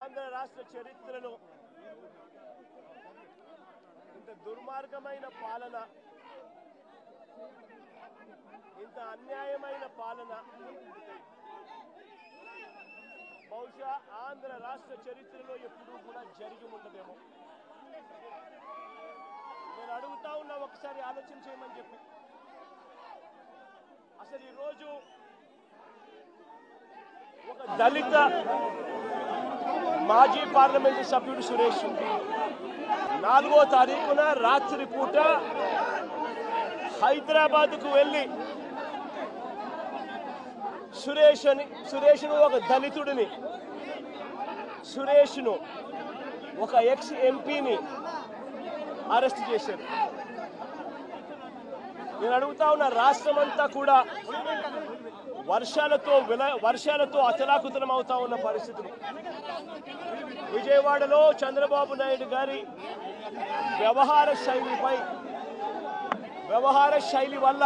ఆంధ్ర రాష్ట్ర చరిత్రలో ఇంత దుర్మార్గమైన పాలన, ఇంత అన్యాయమైన పాలన బహుశా ఆంధ్ర రాష్ట్ర చరిత్రలో ఎప్పుడూ కూడా జరిగి ఉండదేమో. నేను అడుగుతా ఉన్నా, ఒకసారి ఆలోచన చేయమని చెప్పి. అసలు ఈరోజు ఒక దళిత మాజీ పార్లమెంటు సభ్యుడు సురేష్ 4వ తారీఖున రాత్రి పూట హైదరాబాద్కు వెళ్ళి సురేష్ను ఒక దళితుడిని, సురేష్ను ఒక ఎక్స్ ఎంపీని అరెస్ట్ చేశారు. నేను అడుగుతా ఉన్న, రాష్ట్రమంతా కూడా వర్షాలతో అతలాకుతలం అవుతా ఉన్న పరిస్థితులు. విజయవాడలో చంద్రబాబు నాయుడు గారి వ్యవహార శైలి వల్ల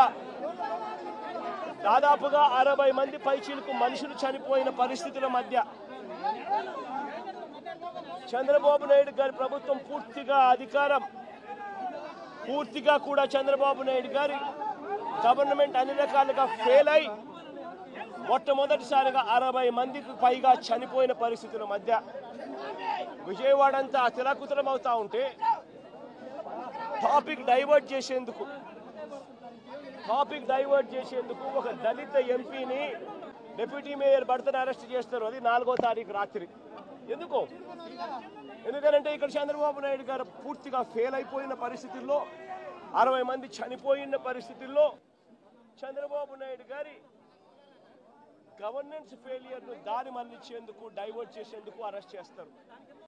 దాదాపుగా 60 మంది పైచీలకు మనుషులు చనిపోయిన పరిస్థితుల మధ్య చంద్రబాబు నాయుడు గారి ప్రభుత్వం పూర్తిగా కూడా చంద్రబాబు నాయుడు గారి గవర్నమెంట్ అన్ని రకాలుగా ఫెయిల్ అయి మొట్టమొదటిసారిగా 60 మందికి పైగా చనిపోయిన పరిస్థితుల మధ్య విజయవాడ అంతా అతలాకుతలం అవుతా ఉంటే టాపిక్ డైవర్ట్ చేసేందుకు ఒక దళిత ఎంపీని డిప్యూటీ మేయర్ భర్తను అరెస్ట్ చేస్తారు. అది 4వ తారీఖు రాత్రి. ఎందుకంటే ఇక్కడ చంద్రబాబు నాయుడు గారు పూర్తిగా ఫెయిల్ అయిపోయిన పరిస్థితుల్లో, 60 మంది చనిపోయిన పరిస్థితుల్లో చంద్రబాబు నాయుడు గారి గవర్నెన్స్ ఫెయిలియర్ను దారి మళ్లించేందుకు, డైవర్ట్ చేసేందుకు అరెస్ట్ చేస్తారు.